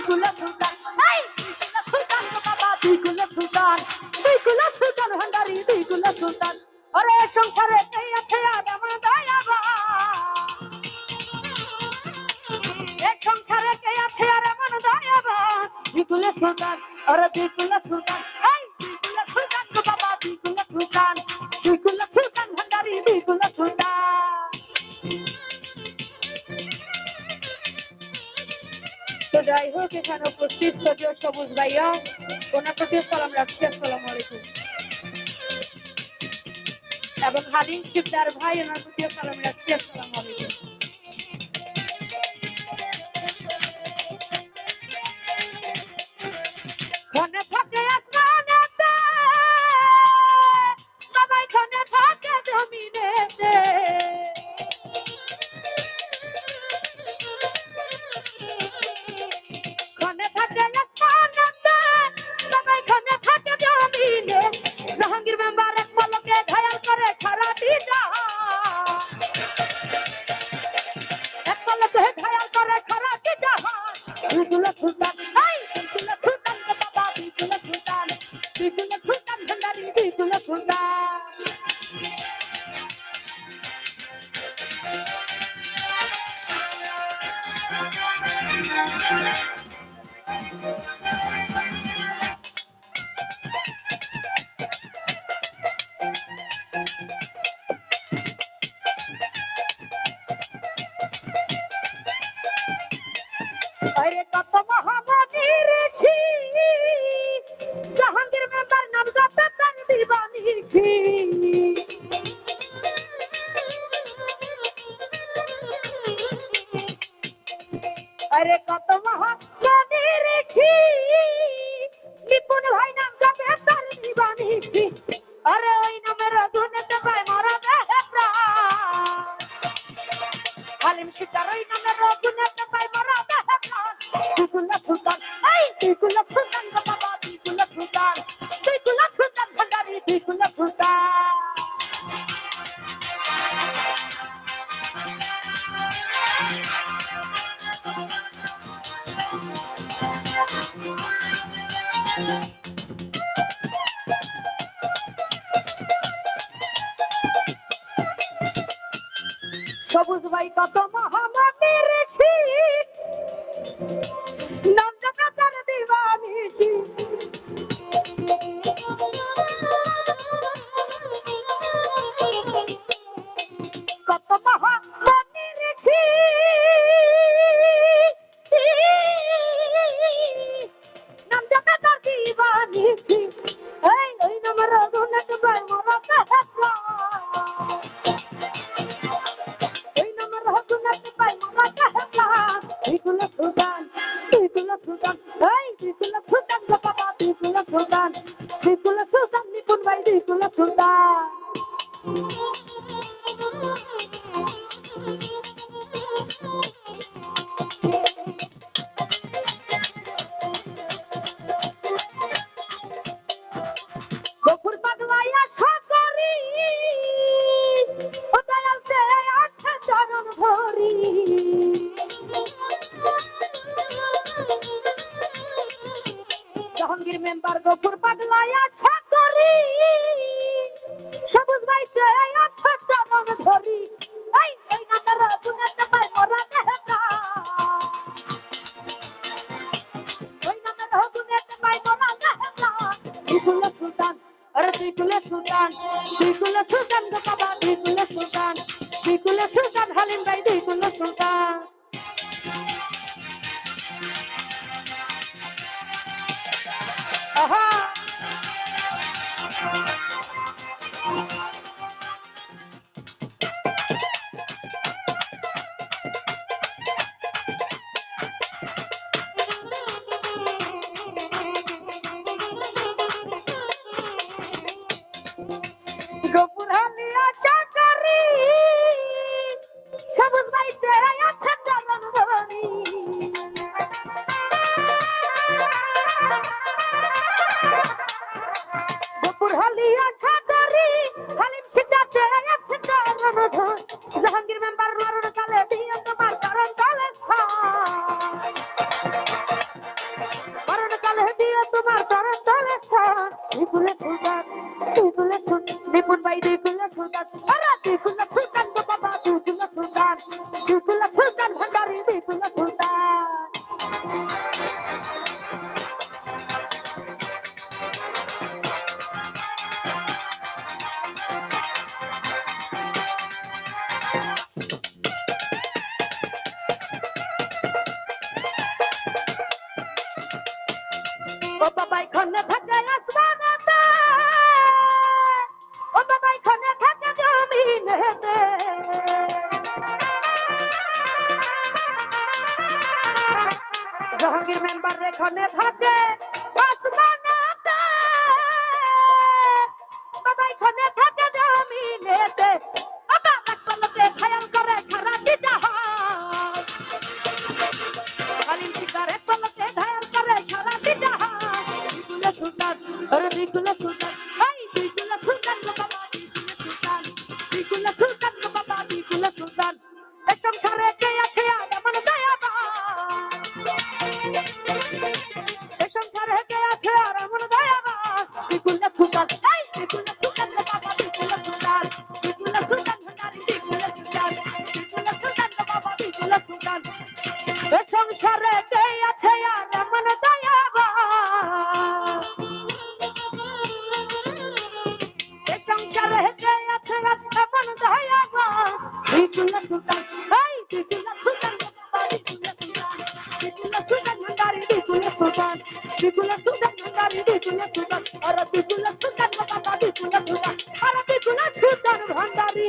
কুলে সুলতান এই কুলে সুলতান গো বাবা কুলে সুলতান ভান্ডারি কুলে সুলতান ওরে সংসারে কে আছে আর আমার দয়াবা এক সংসারে কে আছে আর আমার দয়াবা কুলে সুলতান ওরে কুলে সুলতান এই কুলে সুলতান গো বাবা কুলে সুলতান ভান্ডারি কুলে সুলতান। তো যাই হোক এখানে উপস্থিত সদীয় সবুজ ভাইয়া ওনার প্রতি সালাম রাখছি, আসসালামু আলাইকুম। এবং হালিম শিকদার ভাই ওনার প্রতি সালাম রাখছি, আসসালামু আলাইকুম। ঘনে থাকে আসমানেতে সবাই ঘনে থাকে জমিনেতে ঘনে থাকে আসমানেতে সবাই ঘনে থাকে জমিনে জাহাঙ্গীর মেম্বার এক পলকে ঘায়াল করে সারাটি জাহান এক পলকে ঘায়াল করে সারাটি জাহান কুলে সুলতান এই কুলে সুলতান গো বাবা কুলে সুলতান ভান্ডারি কুলে সুলতান। আরে কত মহামনির ছি জাহাঙ্গীর মেম্বার নাম জপে তার দিবানি ছি আরে কত মহামনির ছি নিপুণ ভাই নাম জপে তার দিবানি ছি আরে ওই নামের দুনিয়াতে পায় মরা দেহরা হালিম শিকার ওই নামের দুনিয়াতে পায় মরা দেহরা কুলে সুলতান এই কুলে সুলতান গো বাবা কুলে সুলতান ভান্ডারি কুলে সুলতান। সবুজ ভাই কত মহামনির ছি নাম জপে তার দিবানি ছি কত মহামনির ছি নাম জপে তার দিবানি ছি এই ওই নামের দুনিয়াতে পায় মরা দেহরা ওই নামের দুনিয়াতে পায় মরা দেহরা কুলে সুলতান এই কুলে সুলতান গো বাবা কুলে সুলতান নিপুণ ভাই কুলে সুলতান। গফুর পাগলাই আশা করি ও দয়াল সে আছে চরণ ধরি জাহাঙ্গীর মেম্বার গফুর পাগলাই আশা করি সবুজ ভাই সে আছে চরণ ধরি এই এই নামের দুনিয়াতে পায় মরা দেহরা ওই নামের দুনিয়াতে পায় মরা দেহরা কুলে সুলতান আরে কুলে সুলতান গো বাবা কুলে সুলতান হালিম ভাই কুলে সুলতান। আহা গোপুর হালি আশা করি সবুজ ভাই সে আছে চরণ ধরি সুলতান আরে বিকুল সুলতান গো বাবা বিকুল সুলতান ভান্ডারি বিকুল সুলতান। ও বাবা এখানে থাকে আসমানেতে, ও বাবা এখানে থাকে জমিনেতে, জাহাঙ্গীর মেম্বার এখানে থাকে আসমানেতে, বাবা এখানে থাকে জমিনেতে, বাবা রাখতে খেয়াল করে সারাটি জাহান, খালি শিকারে পলকে ঘায়াল করে সারাটি জাহান। বিকুল সুলতান আরে বিকুল সুলতান এই বিকুল সুলতান গো বাবা বিকুল সুলতান গো বাবা বিকুল সুলতান। এই সংসারে কে আছে আর এমন দয়াবান, এই সংসারে কে আছে আর এমন দয়াবান। বিকুল সুলতান এই বিকুল সুলতান গো বাবা বিকুল সুলতান, বিকুল সুলতান ভান্ডারি বিকুল সুলতান, বিকুল সুলতান গো বাবা বিকুল সুলতান। এই সংসারে কে আছে আর এমন দয়াবান, এই সংসারে কে আছে আর এমন দয়াবান। বিকুল সুলতান এই বিকুল সুলতান গো বাবা বিকুল সুলতান, বিকুল সুলতান ভান্ডারি বিকুল সুলতান, বিকুল সুলতান ভান্ডারি বিকুল সুলতান আরে বিকুল সুলতান গো বাবা বিকুল সুলতান আরে বিকুল সুলতান ভান্ডারি।